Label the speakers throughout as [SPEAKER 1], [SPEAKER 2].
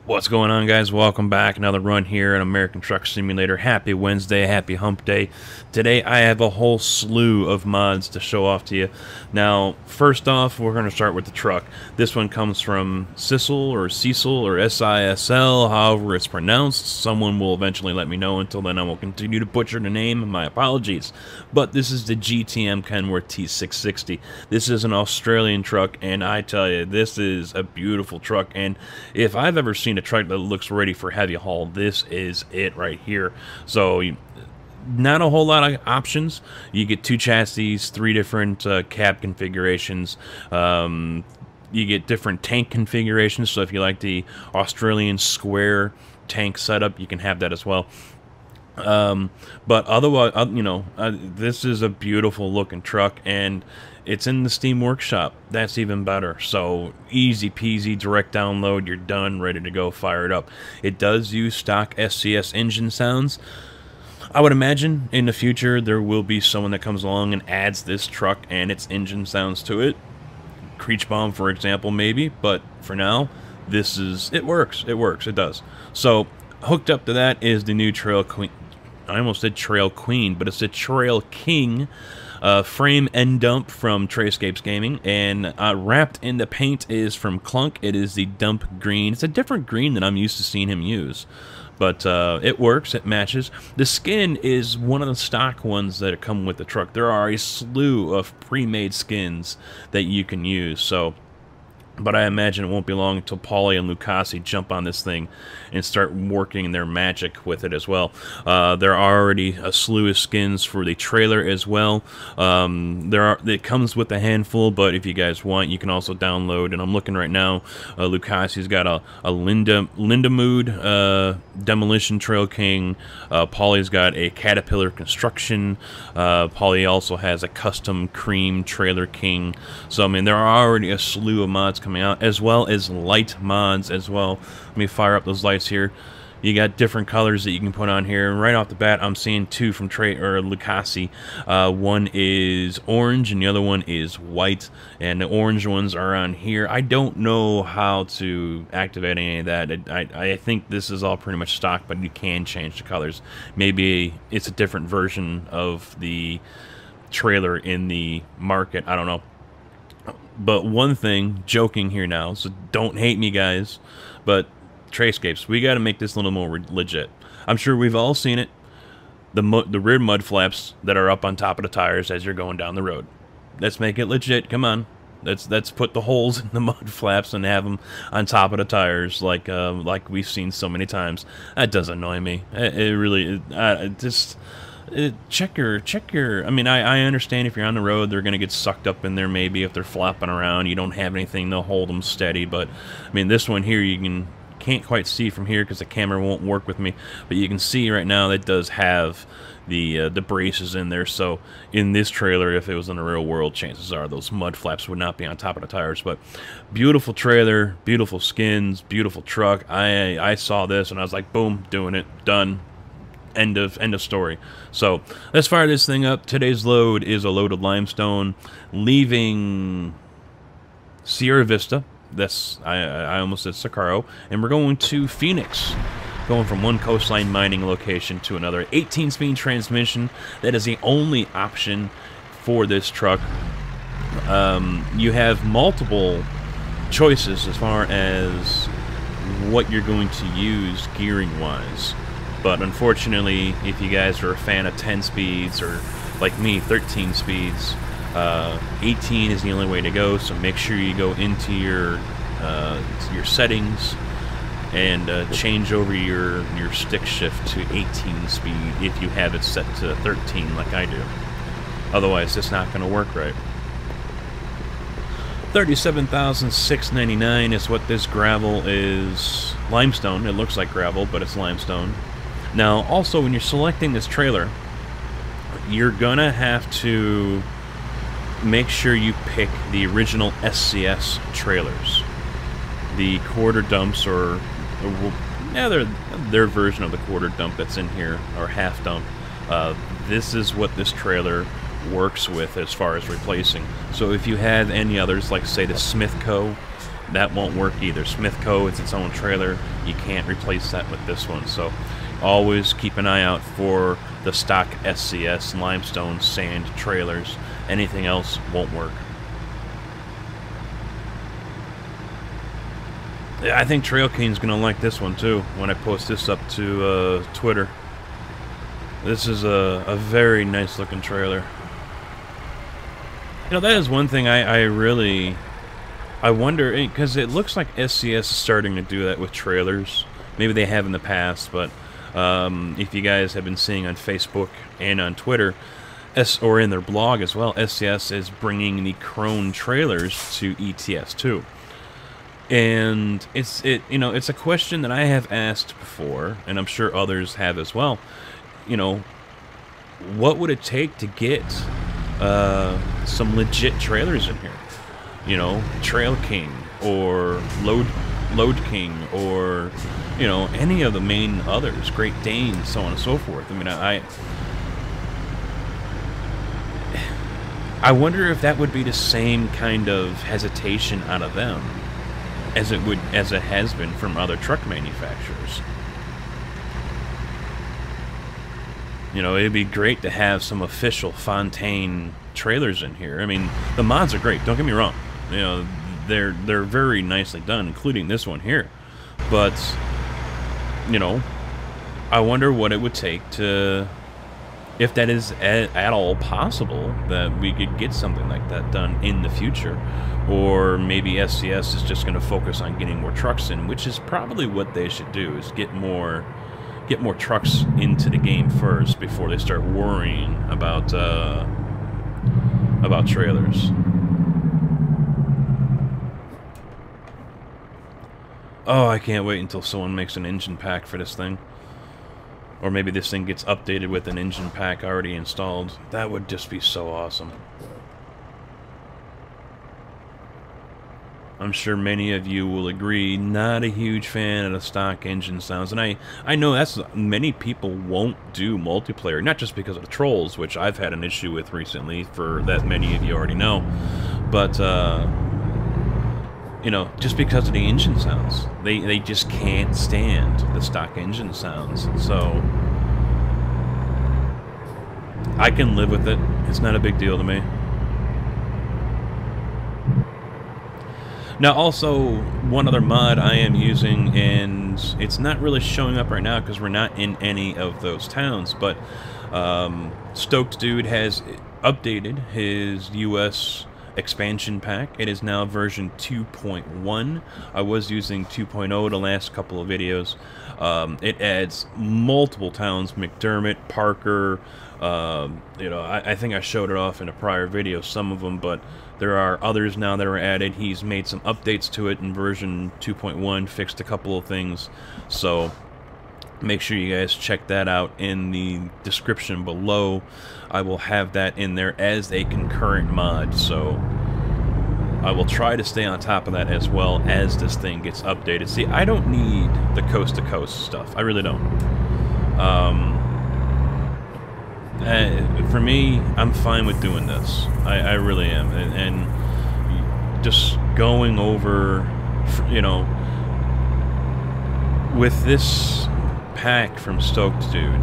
[SPEAKER 1] What's going on, guys? Welcome back. Another run here in American Truck Simulator. Happy Wednesday, happy hump day. Today I have a whole slew of mods to show off to you. Now, first off, we're going to start with the truck. This one comes from Sisal or Cecil or SISL, however it's pronounced. Someone will eventually let me know. Until then, I will continue to butcher the name. My apologies. But this is the GTM Kenworth T660. This is an Australian truck, and I tell you, this is a beautiful truck. And if I've ever seen a truck that looks ready for heavy haul, this is it right here. So not a whole lot of options. You get two chassis, three different cab configurations. You get different tank configurations, so if you like the Australian square tank setup, you can have that as well. But otherwise, this is a beautiful looking truck, and it's in the Steam Workshop. That's even better. So easy peasy, direct download, you're done, ready to go, fire it up. It does use stock SCS engine sounds. I would imagine in the future there will be someone that comes along and adds this truck and its engine sounds to it. Creech Bomb, for example, maybe, but for now, it works, it does. So hooked up to that is the new Trail Queen. I almost said Trail Queen, but it's a Trail King frame end dump from Trayscapes Gaming, and wrapped in the paint is from Clunk. It is the dump green. It's a different green than I'm used to seeing him use, but it works, it matches. The skin is one of the stock ones that come with the truck. There are a slew of pre-made skins that you can use, so... But I imagine it won't be long until Paulie and Lucasi jump on this thing and start working their magic with it as well. There are already a slew of skins for the trailer as well. It comes with a handful, but if you guys want, you can also download. And I'm looking right now. Lucasi's got a Linda Mood Demolition Trail King. Paulie's got a Caterpillar Construction. Paulie also has a Custom Cream Trailer King. So I mean, there are already a slew of mods coming out, as well as light mods as well. Let me fire up those lights here. You got different colors that you can put on here, and right off the bat I'm seeing two from Lucasi. One is orange and the other one is white, and the orange ones are on here. I don't know how to activate any of that. I think this is all pretty much stock, but you can change the colors. Maybe it's a different version of the trailer in the market, I don't know. But one thing, joking here now, so don't hate me, guys, but Trayscapes, we got to make this a little more legit. I'm sure we've all seen it. The rear mud flaps that are up on top of the tires as you're going down the road. Let's make it legit. Come on. Let's put the holes in the mud flaps and have them on top of the tires like we've seen so many times. That does annoy me. It really just... Check your. I mean, I understand if you're on the road, they're gonna get sucked up in there. Maybe if they're flopping around, you don't have anything to hold them steady. But I mean, this one here, can't quite see from here because the camera won't work with me. But you can see right now that does have the braces in there. So in this trailer, if it was in the real world, chances are those mud flaps would not be on top of the tires. But beautiful trailer, beautiful skins, beautiful truck. I saw this and I was like, boom, doing it, done. End of story. So let's fire this thing up. Today's load is a load of limestone, leaving Sierra Vista. That's I almost said Sakaro, and we're going to Phoenix. Going from one coastline mining location to another. 18-speed transmission. That is the only option for this truck. You have multiple choices as far as what you're going to use gearing wise. But unfortunately, if you guys are a fan of 10 speeds, or like me, 13 speeds, 18 is the only way to go. So make sure you go into your settings and change over your stick shift to 18 speed if you have it set to 13 like I do. Otherwise, it's not going to work right. $37,699 is what this gravel is. Limestone. It looks like gravel, but it's limestone. Now, also, when you're selecting this trailer, you're gonna have to make sure you pick the original SCS trailers. The quarter dumps, or yeah, their version of the quarter dump that's in here, or half dump. This is what this trailer works with as far as replacing. So if you had any others, like say the Smith Co. that won't work either. Smithco, it's its own trailer. You can't replace that with this one. So always keep an eye out for the stock SCS limestone sand trailers. Anything else won't work. I think Trail King's gonna like this one too when I post this up to Twitter. This is a very nice looking trailer. You know, that is one thing I wonder, because it looks like SCS is starting to do that with trailers. Maybe they have in the past, but if you guys have been seeing on Facebook and on Twitter, or in their blog as well, SCS is bringing the Krone trailers to ETS too. And it's a question that I have asked before, and I'm sure others have as well. You know, what would it take to get some legit trailers in here? You know, Trail King or Load King, or you know, any of the main others, Great Dane, so on and so forth. I mean, I wonder if that would be the same kind of hesitation out of them as it has been from other truck manufacturers. You know, it'd be great to have some official Fontaine trailers in here. I mean, the mods are great, don't get me wrong. You know, they're very nicely done, including this one here. But, you know, I wonder what it would take to, if that is at all possible, that we could get something like that done in the future. Or maybe SCS is just going to focus on getting more trucks in, which is probably what they should do, is get more trucks into the game first before they start worrying about trailers. Oh, I can't wait until someone makes an engine pack for this thing. Or maybe this thing gets updated with an engine pack already installed. That would just be so awesome. I'm sure many of you will agree, not a huge fan of the stock engine sounds. And I know that's, many people won't do multiplayer, not just because of the trolls, which I've had an issue with recently, for that many of you already know. But, you know, just because of the engine sounds. They just can't stand the stock engine sounds. So I can live with it. It's not a big deal to me. Now, also, one other mod I am using, and it's not really showing up right now because we're not in any of those towns, but Stoked Dude has updated his US expansion pack. It is now version 2.1. I was using 2.0 the last couple of videos. It adds multiple towns, McDermott, Parker, you know, I think I showed it off in a prior video, some of them, but there are others now that are added. He's made some updates to it in version 2.1, fixed a couple of things, so make sure you guys check that out in the description below. I will have that in there as a concurrent mod, so I will try to stay on top of that as well as this thing gets updated. See, I don't need the coast-to-coast stuff. I really don't. For me, I'm fine with doing this. I really am. And just going over, you know, with this pack from Stoked Dude,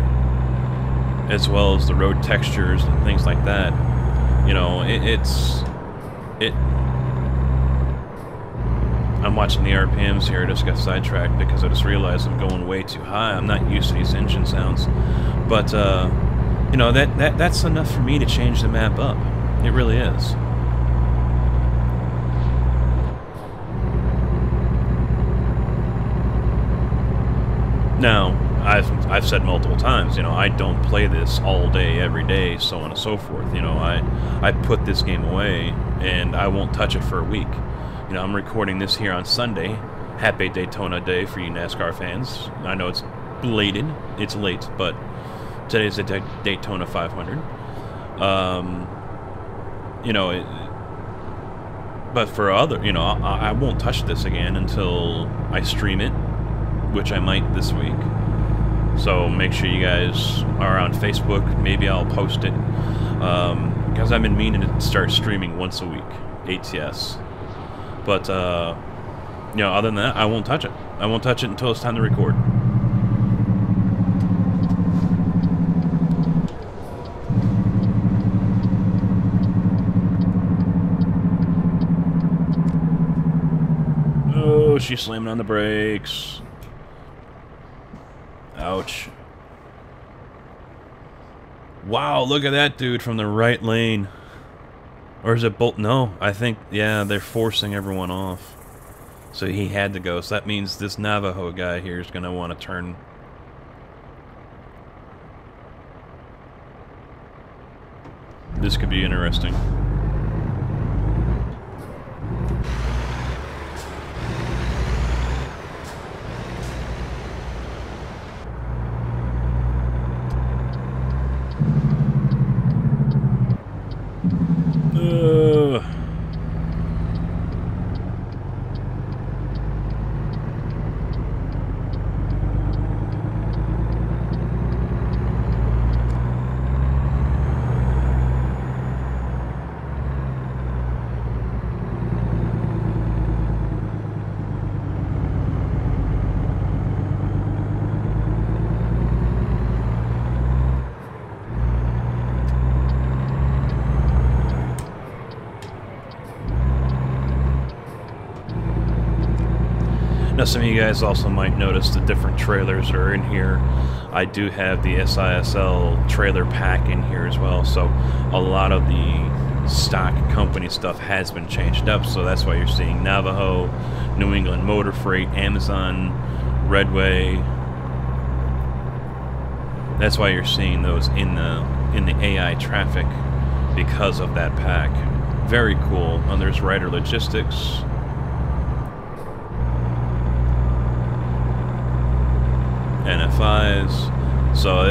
[SPEAKER 1] as well as the road textures and things like that, you know, I'm watching the RPMs here. I just got sidetracked because I just realized I'm going way too high. I'm not used to these engine sounds, but you know, that's enough for me to change the map up. It really is. Now, I've said multiple times, you know, I don't play this all day, every day, so on and so forth. You know, I put this game away, and I won't touch it for a week. You know, I'm recording this here on Sunday. Happy Daytona Day for you NASCAR fans. I know it's belated, it's late, but today's the Daytona 500. You know, but for other, you know, I won't touch this again until I stream it, which I might this week. So make sure you guys are on Facebook. Maybe I'll post it, because I've been meaning to start streaming once a week, ATS. But You know, other than that, I won't touch it. I won't touch it until it's time to record. Oh, she's slamming on the brakes. Ouch. Wow, look at that dude from the right lane. Or is it both? No, I think, yeah, they're forcing everyone off. So he had to go. So that means this Navajo guy here is going to want to turn. This could be interesting. Now, some of you guys also might notice the different trailers that are in here. I do have the SISL trailer pack in here as well, so a lot of the stock company stuff has been changed up, so that's why you're seeing Navajo, New England Motor Freight, Amazon, Redway. That's why you're seeing those in the AI traffic because of that pack. Very cool. And there's Ryder Logistics. NFIs. So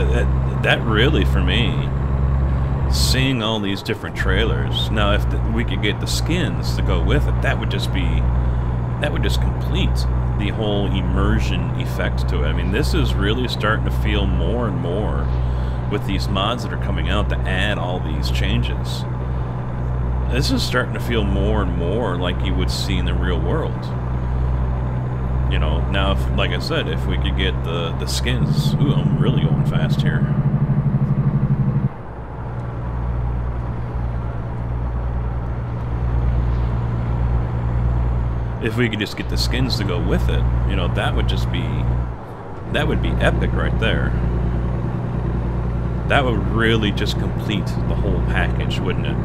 [SPEAKER 1] that really, for me, seeing all these different trailers. Now, if we could get the skins to go with it, that would just complete the whole immersion effect to it. I mean, this is really starting to feel more and more with these mods that are coming out to add all these changes. This is starting to feel more and more like you would see in the real world. You know, now, if, like I said, if we could get the skins... Ooh, I'm really going fast here. If we could just get the skins to go with it, you know, that would just be... That would be epic right there. That would really just complete the whole package, wouldn't it?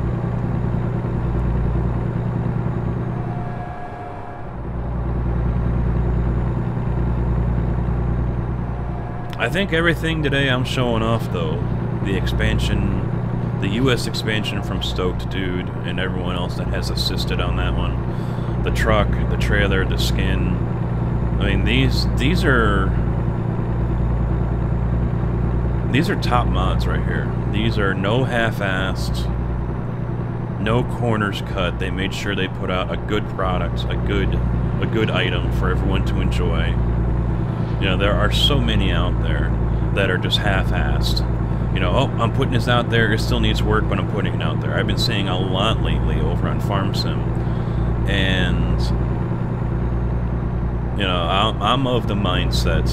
[SPEAKER 1] I think everything today I'm showing off, though, the expansion, the US expansion from Stoked Dude and everyone else that has assisted on that one, the truck, the trailer, the skin. I mean, these are top mods right here. These are no half-assed, no corners cut. They made sure they put out a good product, a good item for everyone to enjoy. You know, there are so many out there that are just half-assed. You know, oh, I'm putting this out there, it still needs work, but I'm putting it out there. I've been seeing a lot lately over on Farm Sim. And, you know, I'm of the mindset,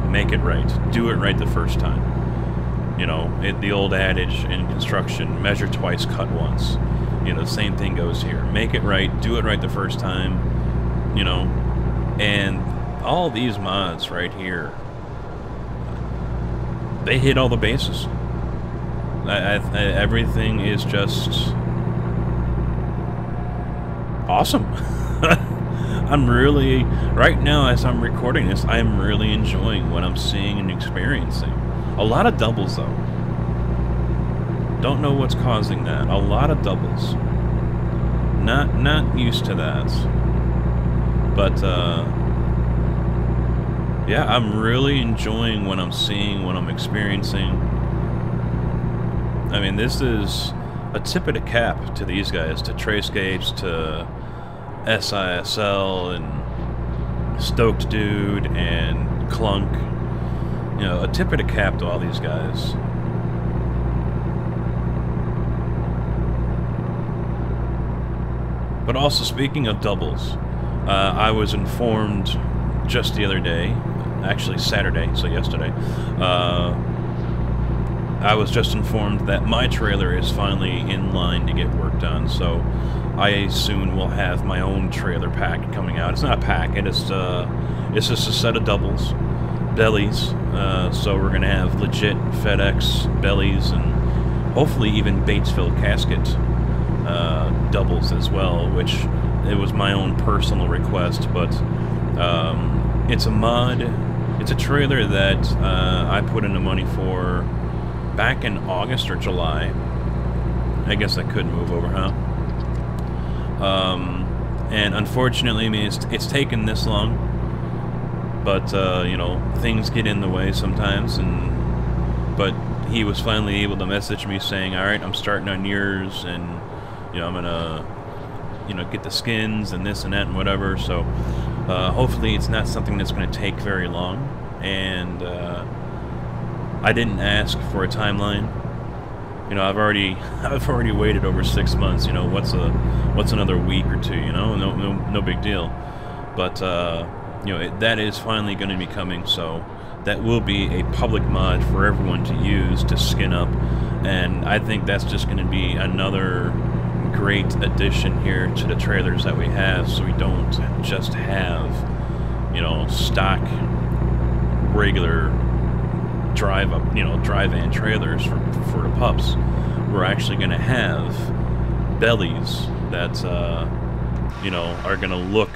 [SPEAKER 1] make it right. Do it right the first time. You know, the old adage in construction, measure twice, cut once. You know, the same thing goes here. Make it right, do it right the first time, you know, and all these mods right here, they hit all the bases. Everything is just awesome. I'm really, right now as I'm recording this, I'm really enjoying what I'm seeing and experiencing. A lot of doubles though. Don't know what's causing that. A lot of doubles. Not used to that. But yeah, I'm really enjoying what I'm seeing, what I'm experiencing. I mean, this is a tip of the cap to these guys, to Tradescapes, to SISL, and Stoked Dude, and Clunk. You know, a tip of the cap to all these guys. But also, speaking of doubles, I was informed just the other day, actually Saturday, so yesterday, I was just informed that my trailer is finally in line to get worked on, so I soon will have my own trailer pack coming out. It's not a pack, it's just a set of doubles, bellies, so we're going to have legit FedEx bellies and hopefully even Batesville casket doubles as well, which it was my own personal request, but it's a mod. It's a trailer that I put in the money for back in August or July. I guess I could move over, huh? And unfortunately, I mean, it's taken this long, but you know, things get in the way sometimes, but he was finally able to message me saying, all right, I'm starting on yours, and you know, I'm gonna, you know, get the skins and this and that and whatever. So hopefully it's not something that's going to take very long. And I didn't ask for a timeline. You know, I've already waited over 6 months. You know, what's another week or two? You know, no big deal. But you know, that is finally going to be coming. So that will be a public mod for everyone to use to skin up, and I think that's just going to be another great addition here to the trailers that we have, so we don't just have, you know, stock regular drive-in trailers for the pups. We're actually going to have bellies that you know, are going to look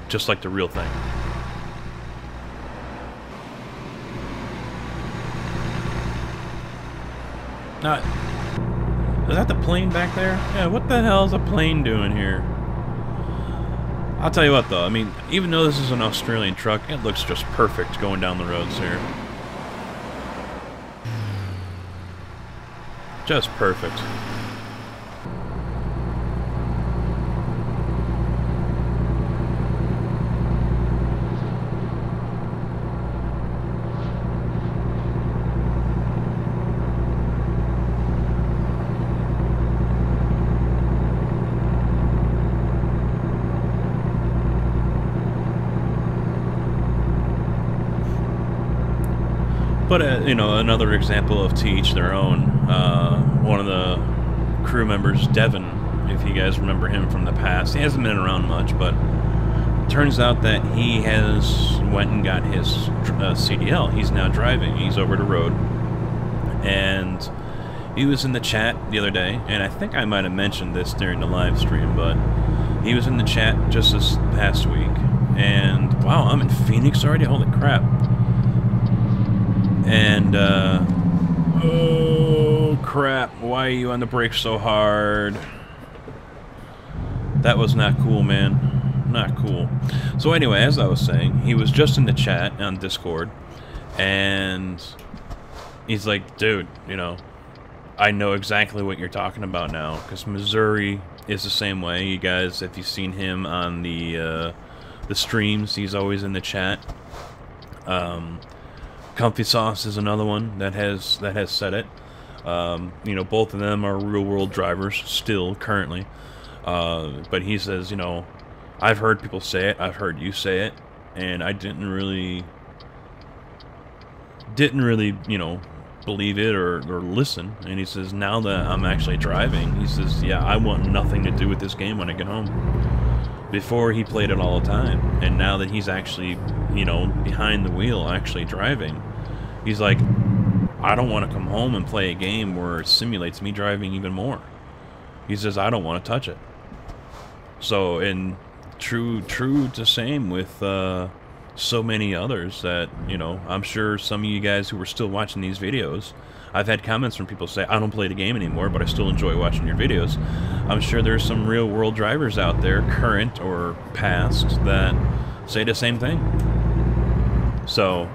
[SPEAKER 1] just like the real thing. Not. Is that the plane back there? Yeah, what the hell is a plane doing here? I'll tell you what, though. I mean, even though this is an Australian truck, it looks just perfect going down the roads here. Just perfect. But, you know, another example of to each their own. One of the crew members, Devin, if you guys remember him from the past, he hasn't been around much, but turns out that he has went and got his CDL. He's now driving. He's over the road. And he was in the chat the other day, and I think I might have mentioned this during the live stream, but he was in the chat just this past week. And, wow, I'm in Phoenix already? Holy crap. And, oh crap, why are you on the brakes so hard? That was not cool, man. Not cool. So anyway, as I was saying, he was just in the chat on Discord, and he's like, dude, you know, I know exactly what you're talking about now, because Missouri is the same way. You guys, if you've seen him on the streams, he's always in the chat. Comfy Sauce is another one that has said it. You know, both of them are real-world drivers still, currently. But he says, you know, I've heard people say it, I've heard you say it, and I didn't really, you know, believe it or listen. And he says, now that I'm actually driving, he says, yeah, I want nothing to do with this game when I get home. Before, he played it all the time, and now that he's actually, you know, behind the wheel, actually driving, he's like, I don't want to come home and play a game where it simulates me driving even more. He says, I don't want to touch it. So, and true to same with so many others that, you know, I'm sure some of you guys who are still watching these videos, I've had comments from people say, I don't play the game anymore, but I still enjoy watching your videos. I'm sure there's some real-world drivers out there, current or past, that say the same thing. So,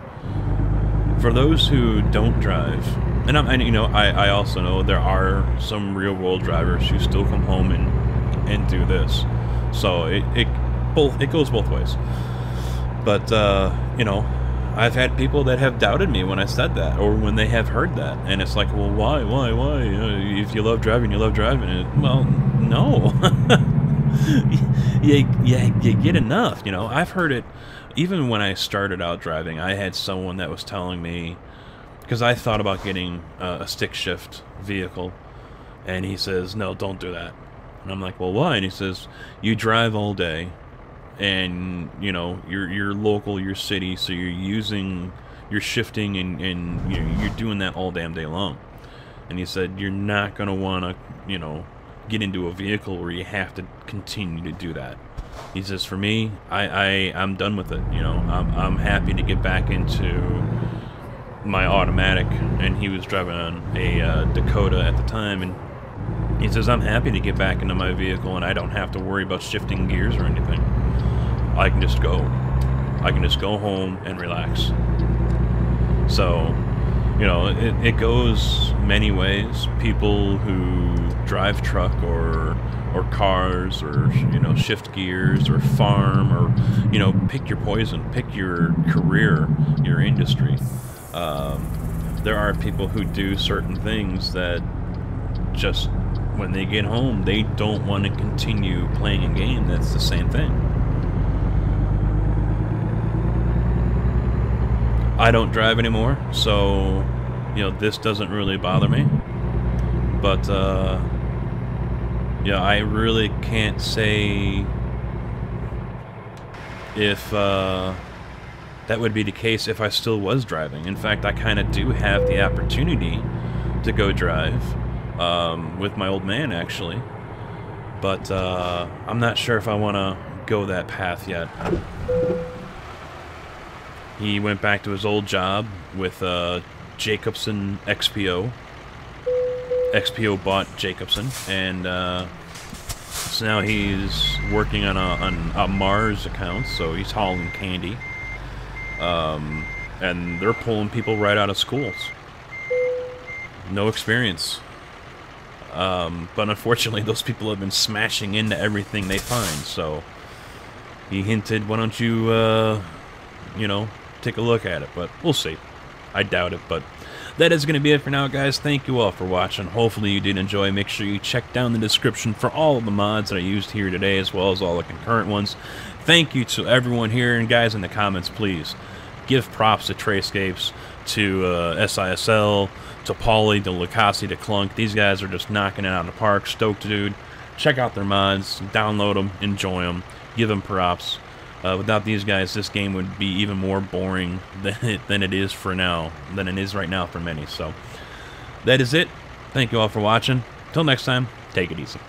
[SPEAKER 1] for those who don't drive, and you know, I also know there are some real-world drivers who still come home and do this. So it goes both ways. But you know, I've had people that have doubted me when I said that, or when they have heard that, and it's like, well, why? If you love driving, you love driving it. Well, no. you get enough, you know. I've heard it, even when I started out driving, I had someone that was telling me, because I thought about getting a stick shift vehicle, and he says, no, don't do that. And I'm like, well, why? And he says, you drive all day, and, you know, you're local, you're city, so you're shifting, and you're doing that all damn day long. And he said, you're not going to want to, you know, get into a vehicle where you have to continue to do that. He says, for me, I'm done with it. You know, I'm happy to get back into my automatic. And he was driving on a Dakota at the time, and he says, I'm happy to get back into my vehicle, and I don't have to worry about shifting gears or anything. I can just go. I can just go home and relax. So, you know, it goes many ways. People who drive truck or cars, or, you know, shift gears, or farm, or, you know, pick your poison, pick your career, your industry. There are people who do certain things that just, when they get home, they don't want to continue playing a game that's the same thing. I don't drive anymore, so, you know, this doesn't really bother me. But, yeah, I really can't say if that would be the case if I still was driving. In fact, I kind of do have the opportunity to go drive with my old man, actually. But I'm not sure if I want to go that path yet. He went back to his old job with Jacobson XPO. XPO bought Jacobson, and so now he's working on a Mars account, so he's hauling candy. And they're pulling people right out of schools. No experience. But unfortunately, those people have been smashing into everything they find, so he hinted, why don't you, you know, take a look at it, but we'll see. I doubt it, but that is going to be it for now, guys. Thank you all for watching. Hopefully you did enjoy. Make sure you check down the description for all of the mods that I used here today, as well as all the concurrent ones. Thank you to everyone here, and guys, in the comments, please give props to Trayscapes, to SISL, to Pauly, to Lucasi, to Clunk. These guys are just knocking it out of the park. Stoked, dude. Check out their mods, download them, enjoy them, give them props. Without these guys, this game would be even more boring than it is for now, than it is right now for many. So that is it. Thank you all for watching. Till next time, take it easy.